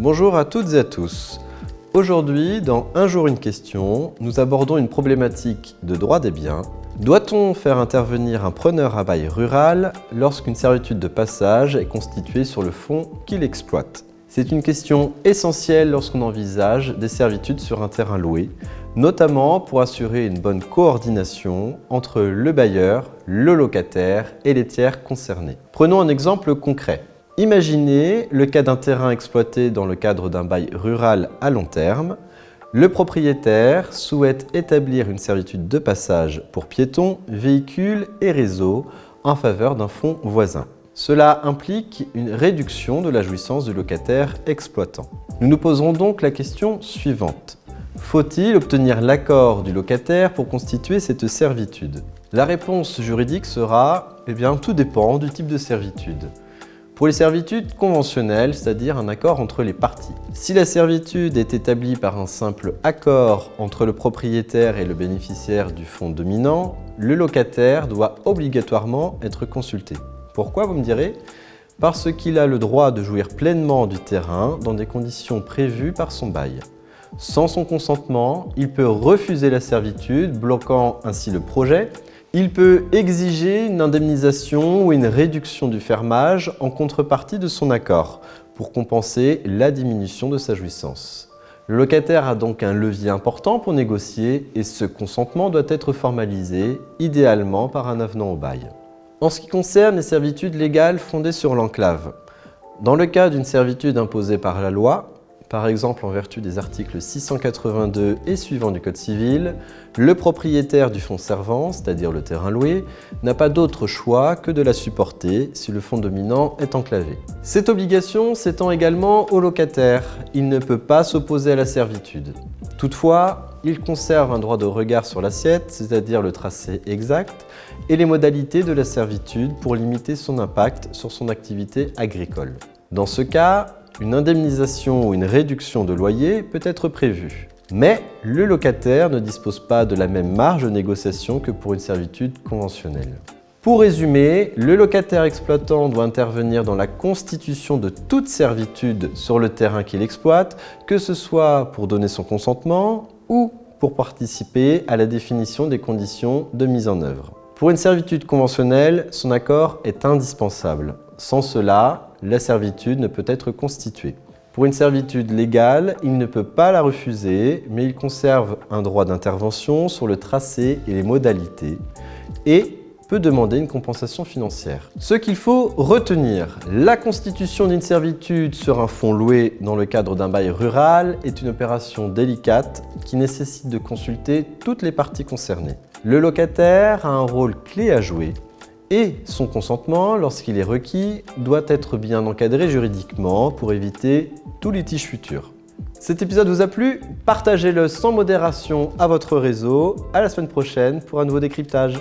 Bonjour à toutes et à tous. Aujourd'hui, dans Un jour une question, nous abordons une problématique de droit des biens. Doit-on faire intervenir un preneur à bail rural lorsqu'une servitude de passage est constituée sur le fonds qu'il exploite? C'est une question essentielle lorsqu'on envisage des servitudes sur un terrain loué, notamment pour assurer une bonne coordination entre le bailleur, le locataire et les tiers concernés. Prenons un exemple concret. Imaginez le cas d'un terrain exploité dans le cadre d'un bail rural à long terme. Le propriétaire souhaite établir une servitude de passage pour piétons, véhicules et réseaux en faveur d'un fonds voisin. Cela implique une réduction de la jouissance du locataire exploitant. Nous nous poserons donc la question suivante. Faut-il obtenir l'accord du locataire pour constituer cette servitude? La réponse juridique sera tout dépend du type de servitude. Pour les servitudes conventionnelles, c'est-à-dire un accord entre les parties. Si la servitude est établie par un simple accord entre le propriétaire et le bénéficiaire du fonds dominant, le locataire doit obligatoirement être consulté. Pourquoi, vous me direz? Parce qu'il a le droit de jouir pleinement du terrain dans des conditions prévues par son bail. Sans son consentement, il peut refuser la servitude, bloquant ainsi le projet. Il peut exiger une indemnisation ou une réduction du fermage en contrepartie de son accord, pour compenser la diminution de sa jouissance. Le locataire a donc un levier important pour négocier et ce consentement doit être formalisé, idéalement par un avenant au bail. En ce qui concerne les servitudes légales fondées sur l'enclave, dans le cas d'une servitude imposée par la loi, par exemple en vertu des articles 682 et suivants du Code civil, le propriétaire du fonds servant, c'est-à-dire le terrain loué, n'a pas d'autre choix que de la supporter si le fonds dominant est enclavé. Cette obligation s'étend également au locataire. Il ne peut pas s'opposer à la servitude. Toutefois, il conserve un droit de regard sur l'assiette, c'est-à-dire le tracé exact, et les modalités de la servitude pour limiter son impact sur son activité agricole. Dans ce cas, une indemnisation ou une réduction de loyer peut être prévue. Mais le locataire ne dispose pas de la même marge de négociation que pour une servitude conventionnelle. Pour résumer, le locataire exploitant doit intervenir dans la constitution de toute servitude sur le terrain qu'il exploite, que ce soit pour donner son consentement ou pour participer à la définition des conditions de mise en œuvre. Pour une servitude conventionnelle, son accord est indispensable. Sans cela, la servitude ne peut être constituée. Pour une servitude légale, il ne peut pas la refuser, mais il conserve un droit d'intervention sur le tracé et les modalités et peut demander une compensation financière. Ce qu'il faut retenir, la constitution d'une servitude sur un fonds loué dans le cadre d'un bail rural est une opération délicate qui nécessite de consulter toutes les parties concernées. Le locataire a un rôle clé à jouer et son consentement, lorsqu'il est requis, doit être bien encadré juridiquement pour éviter tout litige futur. Cet épisode vous a plu? Partagez-le sans modération à votre réseau. À la semaine prochaine pour un nouveau décryptage.